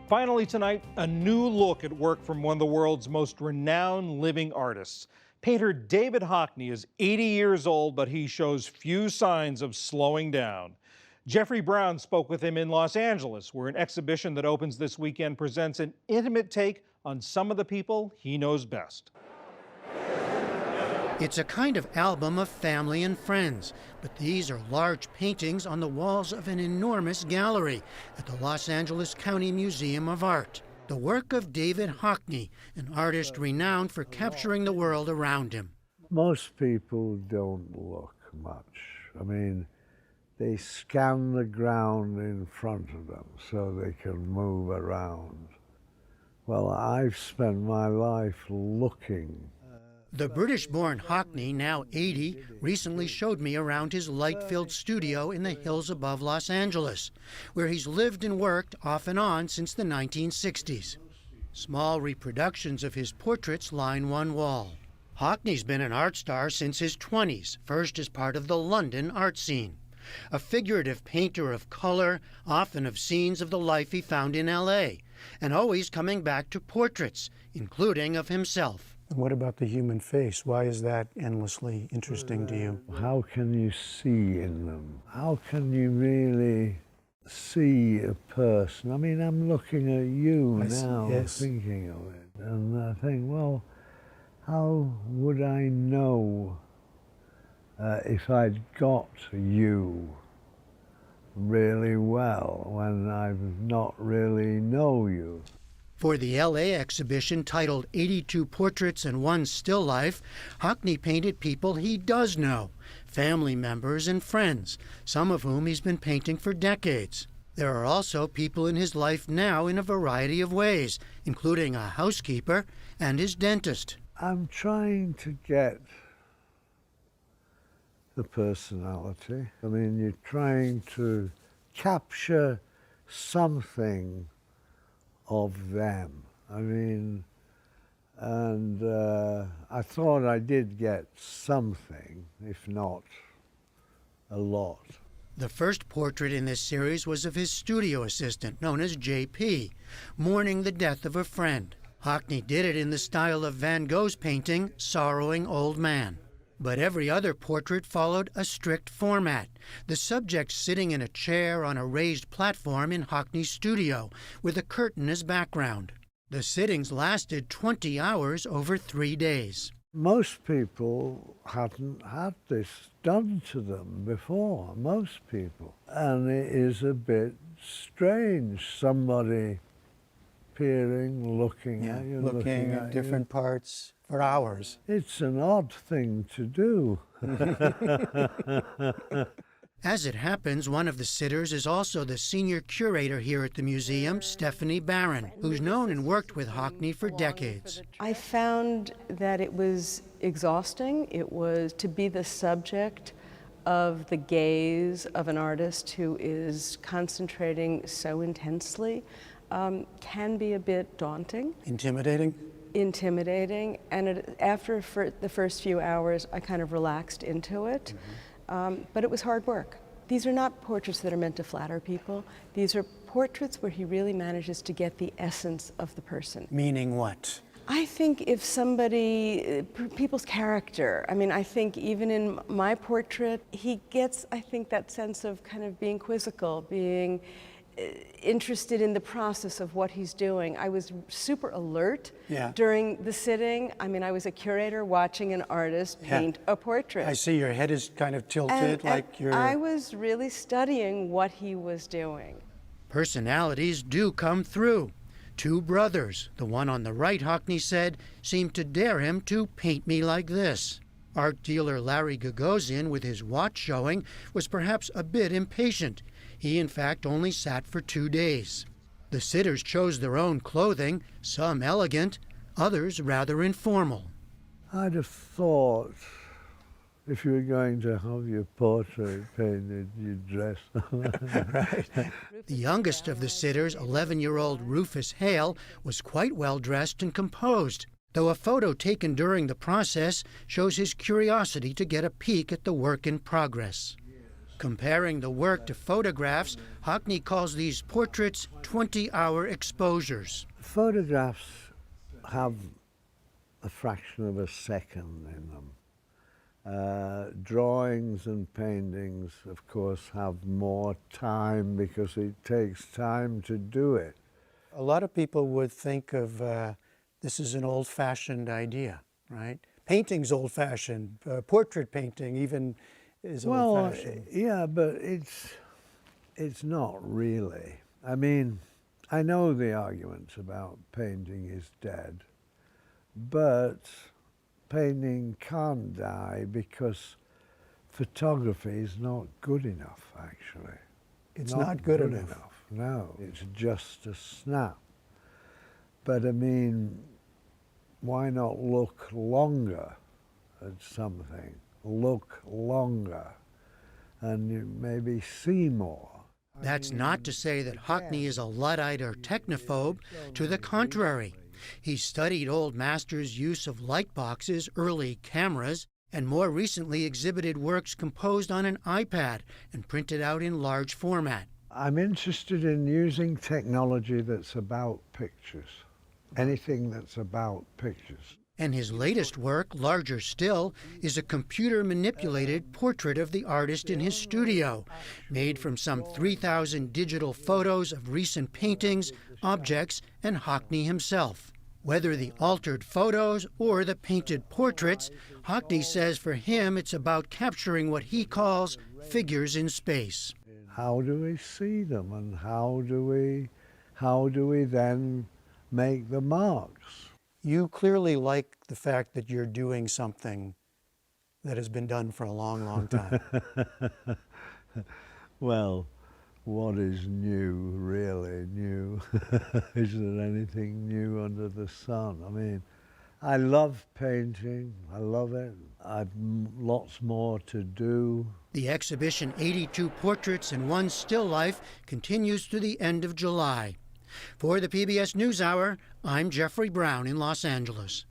Finally tonight, a new look at work from one of the world's most renowned living artists. Painter David Hockney is 80 years old, but he shows few signs of slowing down. Jeffrey Brown spoke with him in Los Angeles, where an exhibition that opens this weekend presents an intimate take on some of the people he knows best. It's a kind of album of family and friends, but these are large paintings on the walls of an enormous gallery at the Los Angeles County Museum of Art. The work of David Hockney, an artist renowned for capturing the world around him. Most people don't look much. I mean, they scan the ground in front of them so they can move around. Well, I've spent my life looking. The British-born Hockney, now 80, recently showed me around his light-filled studio in the hills above Los Angeles, where he's lived and worked off and on since the 1960s. Small reproductions of his portraits line one wall. Hockney's been an art star since his 20s, first as part of the London art scene. A figurative painter of color, often of scenes of the life he found in L.A., and always coming back to portraits, including of himself. And what about the human face? Why is that endlessly interesting to you? How can you see in them? How can you really see a person? I mean, I'm looking at you now, yes. Thinking of it, and I think, well, how would I know if I'd got you really well when I've not really know you? For the L.A. exhibition titled 82 Portraits and One Still Life, Hockney painted people he does know, family members and friends, some of whom he's been painting for decades. There are also people in his life now in a variety of ways, including a housekeeper and his dentist. I'm trying to get the personality. I mean, you're trying to capture something of them. I mean, and I thought I did get something, if not a lot. The first portrait in this series was of his studio assistant, known as J.P., mourning the death of a friend. Hockney did it in the style of Van Gogh's painting, Sorrowing Old Man. But every other portrait followed a strict format, the subject sitting in a chair on a raised platform in Hockney's studio, with a curtain as background. The sittings lasted 20 hours over 3 days. Most people hadn't had this done to them before, most people. And it is a bit strange, somebody peering, looking at you. Looking at different parts for hours. It's an odd thing to do. As it happens, one of the sitters is also the senior curator here at the museum, Stephanie Barron, who's known and worked with Hockney for decades. I found that it was exhausting. It was to be the subject of the gaze of an artist who is concentrating so intensely can be a bit daunting. Intimidating? Intimidating, and after the first few hours, I kind of relaxed into it, but it was hard work. These are not portraits that are meant to flatter people. These are portraits where he really manages to get the essence of the person. Meaning what? I think if somebody, people's character, I mean, I think even in my portrait, he gets, I think, that sense of kind of being quizzical, being interested in the process of what he's doing. I was super alert during the sitting. I mean, I was a curator watching an artist paint a portrait. I see your head is kind of tilted, like you're... I was really studying what he was doing. Personalities do come through. Two brothers, the one on the right, Hockney said, seemed to dare him to paint me like this. Art dealer Larry Gagosian, with his watch showing, was perhaps a bit impatient. He, in fact, only sat for 2 days. The sitters chose their own clothing, some elegant, others rather informal. I'd have thought if you were going to have your portrait painted, you'd dress. Right. The youngest of the sitters, 11-year-old Rufus Hale, was quite well dressed and composed, though a photo taken during the process shows his curiosity to get a peek at the work in progress. Comparing the work to photographs, Hockney calls these portraits 20-hour exposures. Photographs have a fraction of a second in them. Drawings and paintings, of course, have more time because it takes time to do it. A lot of people would think of this as an old-fashioned idea, right? Painting's old-fashioned. Portrait painting even is old-fashioned. Yeah, but it's not really. I mean, I know the arguments about painting is dead, but painting can't die because photography is not good enough, actually. It's not good enough. No, it's just a snap. But I mean, why not look longer at something? Look longer and you maybe see more. That's not to say that Hockney is a Luddite or technophobe. To the contrary, he studied old masters' use of light boxes, early cameras, and more recently exhibited works composed on an iPad and printed out in large format. I'm interested in using technology that's about pictures, anything that's about pictures. And his latest work, larger still, is a computer-manipulated portrait of the artist in his studio, made from some 3,000 digital photos of recent paintings, objects, and Hockney himself. Whether the altered photos or the painted portraits, Hockney says for him it's about capturing what he calls figures in space. How do we see them, and how do we then make the marks? You clearly like the fact that you're doing something that has been done for a long, long time. Well, what is new, really new? Is there anything new under the sun? I mean, I love painting, I love it. I've lots more to do. The exhibition, 82 Portraits and One Still Life, continues to the end of July. For the PBS NewsHour, I'm Jeffrey Brown in Los Angeles.